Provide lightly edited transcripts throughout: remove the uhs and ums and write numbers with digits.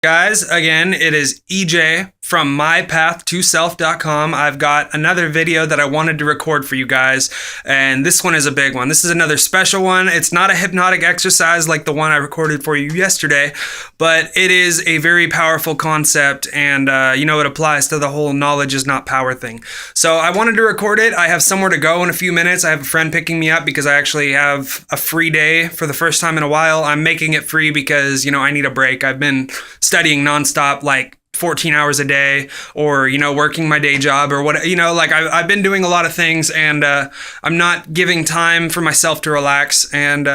Guys, again, it is EJ from mypath2self.com. I've got another video that I wanted to record for you guys, and this one is a big one. This is another special one. It's not a hypnotic exercise like the one I recorded for you yesterday, but it is a very powerful concept, and it applies to the whole knowledge is not power thing. So I wanted to record it. I have somewhere to go in a few minutes. I have a friend picking me up because I actually have a free day for the first time in a while. I'm making it free because, I need a break. I've been studying nonstop, like 14 hours a day, or, working my day job or what, I've been doing a lot of things, and I'm not giving time for myself to relax. And,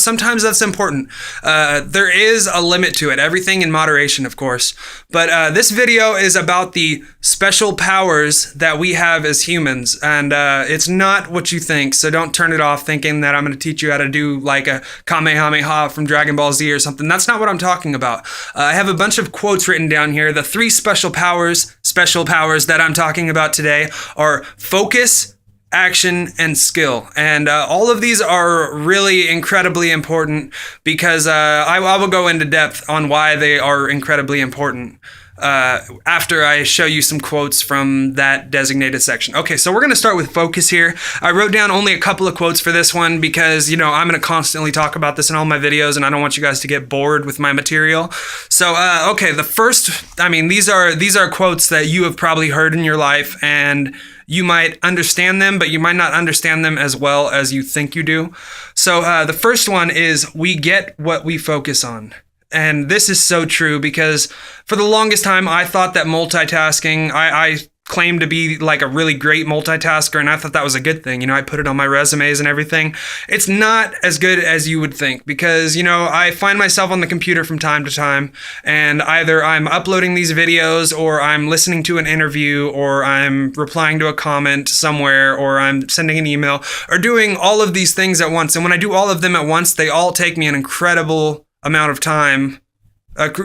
sometimes that's important. There is a limit to it, everything in moderation, of course. But this video is about the special powers that we have as humans. And it's not what you think. So don't turn it off thinking that I'm going to teach you how to do like a Kamehameha from Dragon Ball Z or something. That's not what I'm talking about. I have a bunch of quotes written down here. The three special powers that I'm talking about today are focus, action, and skill. And all of these are really incredibly important because I will go into depth on why they are incredibly important after I show you some quotes from that designated section. Okay, so we're going to start with focus here. I wrote down only a couple of quotes for this one because, I'm going to constantly talk about this in all my videos, and I don't want you guys to get bored with my material. So, okay, the first, these are quotes that you have probably heard in your life, and you might understand them, but you might not understand them as well as you think you do. So, the first one is, we get what we focus on. And this is so true because for the longest time, I thought that multitasking, I claimed to be like a really great multitasker, and I thought that was a good thing. I put it on my resumes and everything. It's not as good as you would think because, I find myself on the computer from time to time, and either I'm uploading these videos, or I'm listening to an interview, or I'm replying to a comment somewhere, or I'm sending an email, or doing all of these things at once. And when I do all of them at once, they all take me an incredible amount of time,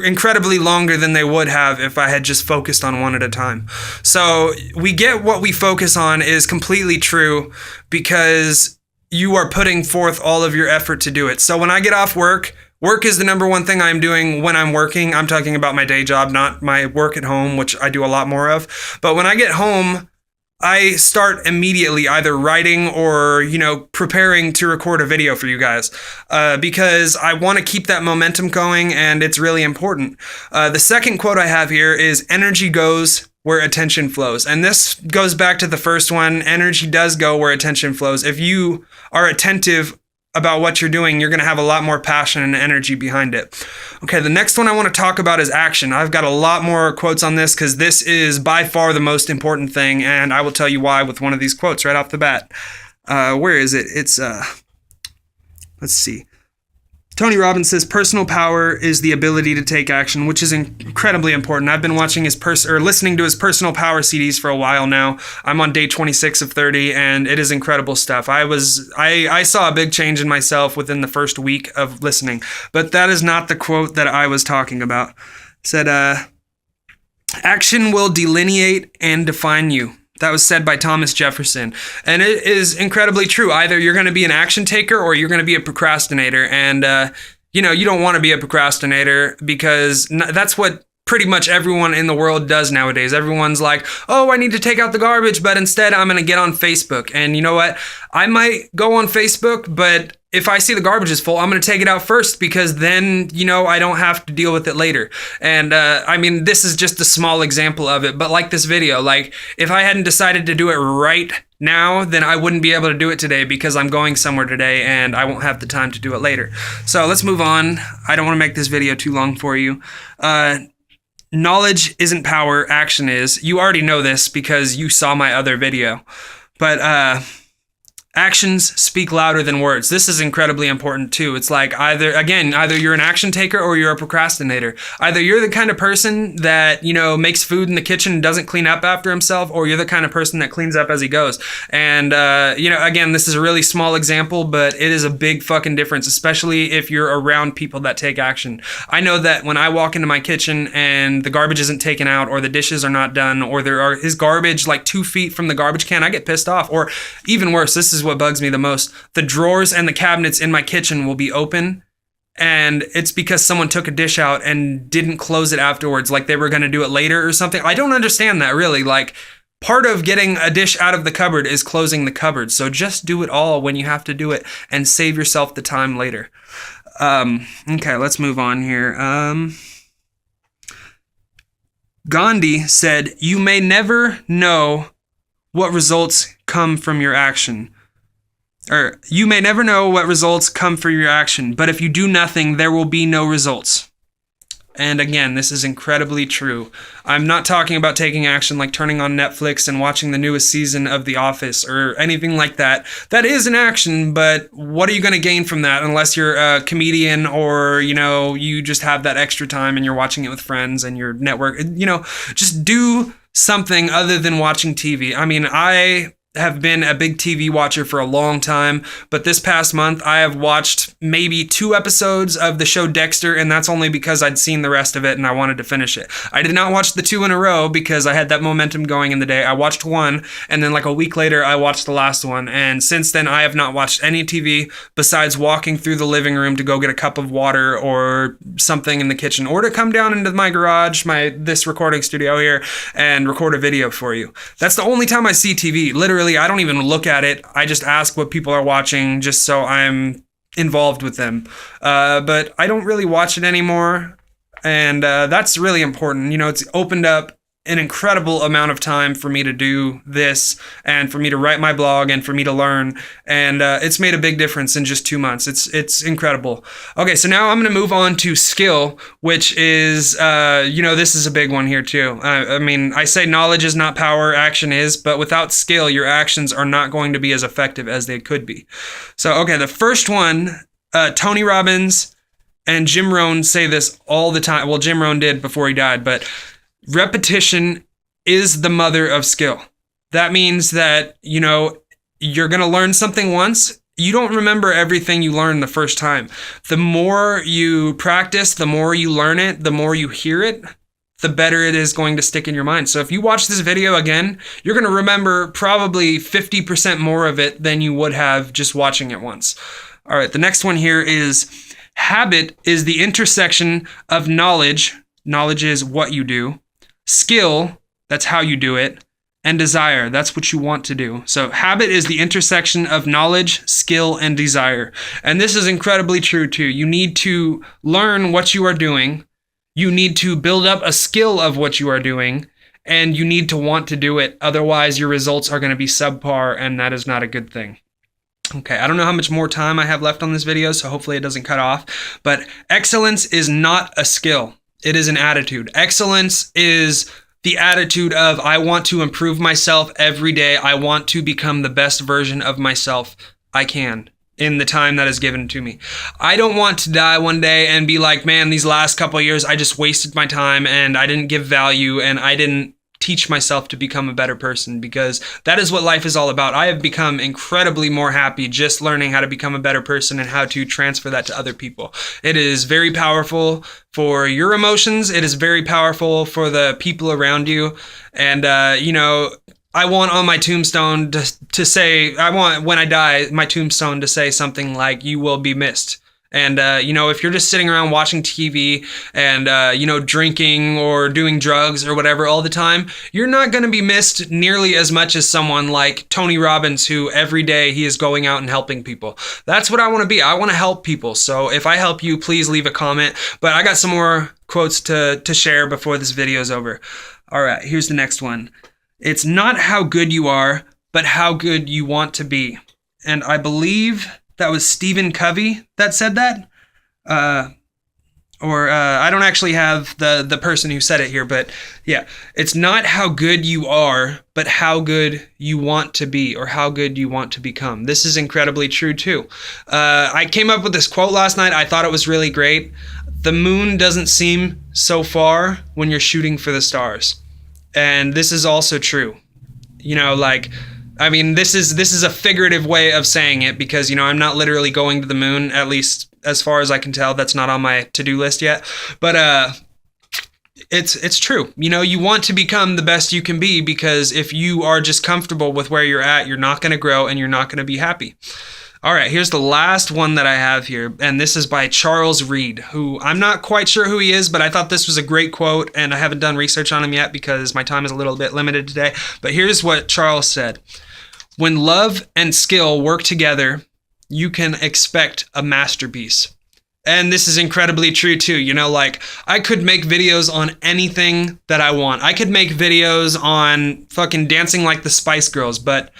incredibly longer than they would have if I had just focused on one at a time. So we get what we focus on is completely true because you are putting forth all of your effort to do it. So when I get off work is the number one thing I'm doing when I'm working. I'm talking about my day job, not my work at home, which I do a lot more of. But when I get home, I start immediately either writing or, preparing to record a video for you guys because I want to keep that momentum going, and it's really important. The second quote I have here is, energy goes where attention flows. And this goes back to the first one. Energy does go where attention flows. If you are attentive about what you're doing, you're going to have a lot more passion and energy behind it. Okay, the next one I want to talk about is action. I've got a lot more quotes on this because this is by far the most important thing, and I will tell you why with one of these quotes right off the bat. Where is it? It's, let's see. Tony Robbins says, personal power is the ability to take action, which is incredibly important. I've been watching listening to his personal power CDs for a while now. I'm on day 26 of 30, and it is incredible stuff. I saw a big change in myself within the first week of listening, but that is not the quote that I was talking about. It said, action will delineate and define you. That was said by Thomas Jefferson. And it is incredibly true. Either you're going to be an action taker or you're going to be a procrastinator. And, you don't want to be a procrastinator because that's what pretty much everyone in the world does nowadays. Everyone's like, oh, I need to take out the garbage, but instead I'm going to get on Facebook. And you know what? I might go on Facebook, but if I see the garbage is full, I'm going to take it out first because then, I don't have to deal with it later. And this is just a small example of it. But like this video, if I hadn't decided to do it right now, then I wouldn't be able to do it today because I'm going somewhere today and I won't have the time to do it later. So let's move on. I don't want to make this video too long for you. Knowledge isn't power, action is. You already know this because you saw my other video. But actions speak louder than words. This is incredibly important too. It's like either you're an action taker or you're a procrastinator. Either you're the kind of person that, makes food in the kitchen and doesn't clean up after himself, or you're the kind of person that cleans up as he goes. And, again, this is a really small example, but it is a big fucking difference, especially if you're around people that take action. I know that when I walk into my kitchen and the garbage isn't taken out, or the dishes are not done, or is garbage like 2 feet from the garbage can, I get pissed off. Or even worse, this is what bugs me the most. The drawers and the cabinets in my kitchen will be open and it's because someone took a dish out and didn't close it afterwards, like they were going to do it later or something. I don't understand that, really. Like, part of getting a dish out of the cupboard is closing the cupboard. So just do it all when you have to do it and save yourself the time later. Okay, let's move on here. Gandhi said, "You may never know what results come from your action. Or, you may never know what results come from your action, but if you do nothing, there will be no results." And again, this is incredibly true. I'm not talking about taking action like turning on Netflix and watching the newest season of The Office or anything like that. That is an action, but what are you going to gain from that unless you're a comedian or, you just have that extra time and you're watching it with friends and your network. Just do something other than watching TV. I mean, I have been a big TV watcher for a long time, but this past month I have watched maybe 2 episodes of the show Dexter, and that's only because I'd seen the rest of it and I wanted to finish it. I did not watch the 2 in a row because I had that momentum going in the day. I watched 1, and then like a week later I watched the last one, and since then I have not watched any TV besides walking through the living room to go get a cup of water or something in the kitchen, or to come down into my garage, this recording studio here, and record a video for you. That's the only time I see TV. Literally, I don't even look at it. I just ask what people are watching just so I'm involved with them. But I don't really watch it anymore. And that's really important. It's opened up an incredible amount of time for me to do this and for me to write my blog and for me to learn. And it's made a big difference in just 2 months. It's incredible. Okay, so now I'm going to move on to skill, which is, this is a big one here too. I mean, I say knowledge is not power, action is, but without skill, your actions are not going to be as effective as they could be. So, okay, the first one, Tony Robbins and Jim Rohn say this all the time. Well, Jim Rohn did before he died, but repetition is the mother of skill. That means that, you're going to learn something once. You don't remember everything you learned the first time. The more you practice, the more you learn it, the more you hear it, the better it is going to stick in your mind. So if you watch this video again, you're going to remember probably 50% more of it than you would have just watching it once. All right, the next one here is habit is the intersection of knowledge. Knowledge is what you do. Skill, that's how you do it, and desire, that's what you want to do. So habit is the intersection of knowledge, skill, and desire. And this is incredibly true too. You need to learn what you are doing. You need to build up a skill of what you are doing, and you need to want to do it. Otherwise, your results are going to be subpar, and that is not a good thing. Okay, I don't know how much more time I have left on this video, so hopefully it doesn't cut off. But excellence is not a skill. It is an attitude. Excellence is the attitude of, I want to improve myself every day. I want to become the best version of myself I can in the time that is given to me. I don't want to die one day and be like, man, these last couple of years, I just wasted my time and I didn't give value and I didn't teach myself to become a better person, because that is what life is all about. I have become incredibly more happy just learning how to become a better person and how to transfer that to other people. It is very powerful for your emotions. It is very powerful for the people around you. And, I want on my tombstone to say, I want when I die, my tombstone to say something like, you will be missed. And, if you're just sitting around watching TV and, drinking or doing drugs or whatever all the time, you're not going to be missed nearly as much as someone like Tony Robbins, who every day he is going out and helping people. That's what I want to be. I want to help people. So if I help you, please leave a comment. But I got some more quotes to share before this video is over. All right, here's the next one. It's not how good you are, but how good you want to be. And I believe that was Stephen Covey that said that. I don't actually have the person who said it here, but yeah, it's not how good you are, but how good you want to be or how good you want to become. This is incredibly true too. I came up with this quote last night. I thought it was really great. The moon doesn't seem so far when you're shooting for the stars. And this is also true. This is a figurative way of saying it because, I'm not literally going to the moon, at least as far as I can tell. That's not on my to-do list yet. But it's true. You want to become the best you can be, because if you are just comfortable with where you're at, you're not going to grow and you're not going to be happy. All right, here's the last one that I have here, and this is by Charles Reed, who I'm not quite sure who he is, but I thought this was a great quote, and I haven't done research on him yet because my time is a little bit limited today. But here's what Charles said. When love and skill work together, you can expect a masterpiece. And this is incredibly true too. You know, like I could make videos on anything that I want. I could make videos on fucking dancing like the Spice Girls, but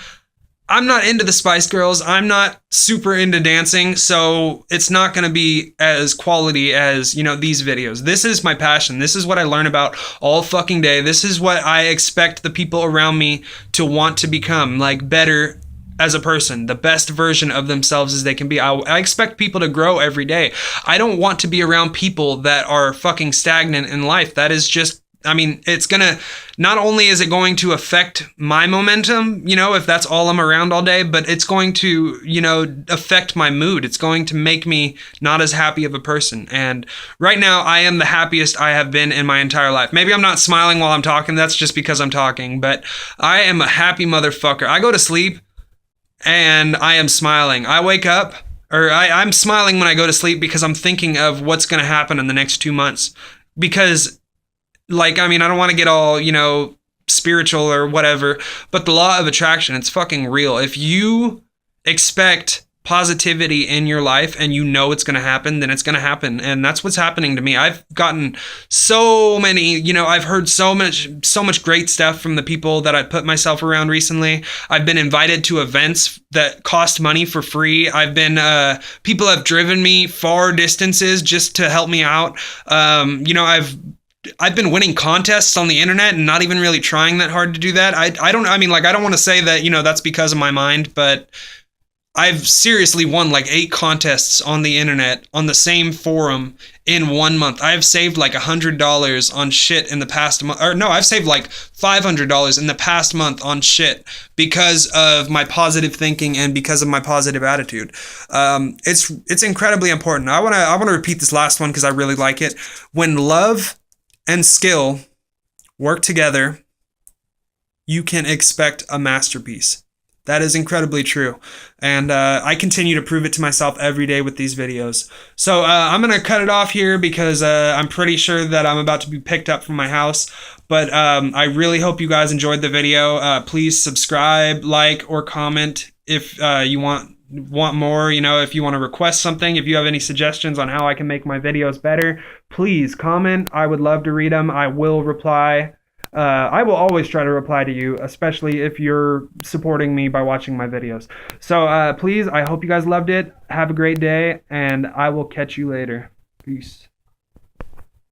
I'm not into the Spice Girls. I'm not super into dancing, so it's not going to be as quality as, you know, these videos. This is my passion. This is what I learn about all fucking day. This is what I expect the people around me to want to become, like better as a person, the best version of themselves as they can be. I expect people to grow every day. I don't want to be around people that are fucking stagnant in life. That is just, I mean, it's gonna, not only is it going to affect my momentum, you know, if that's all I'm around all day, but it's going to, you know, affect my mood. It's going to make me not as happy of a person. And right now, I am the happiest I have been in my entire life. Maybe I'm not smiling while I'm talking. That's just because I'm talking, but I am a happy motherfucker. I go to sleep and I am smiling. I wake up, or I'm smiling when I go to sleep because I'm thinking of what's going to happen in the next 2 months. Because, like, I mean, I don't want to get all, you know, spiritual or whatever, but the law of attraction, it's fucking real. If you expect positivity in your life and you know it's going to happen, then it's going to happen. And that's what's happening to me. I've gotten so many, you know, I've heard so much great stuff from the people that I put myself around recently. I've been invited to events that cost money for free. I've been, people have driven me far distances just to help me out. You know, I've been winning contests on the internet and not even really trying that hard to do that. I don't want to say that, you know, that's because of my mind, but I've seriously won like 8 contests on the internet on the same forum in 1 month. I've saved like $100 on shit in the past month. Or no, I've saved like $500 in the past month on shit because of my positive thinking and because of my positive attitude. It's incredibly important. I want to repeat this last one because I really like it. When love and skill work together, you can expect a masterpiece. That is incredibly true. And I continue to prove it to myself every day with these videos. So I'm going to cut it off here because I'm pretty sure that I'm about to be picked up from my house. But I really hope you guys enjoyed the video. Please subscribe, like, or comment if you want more. You know, if you want to request something, if you have any suggestions on how I can make my videos better, please comment. I would love to read them. I will reply. I will always try to reply to you, especially if you're supporting me by watching my videos. So please, I hope you guys loved it. Have a great day, and I will catch you later. Peace.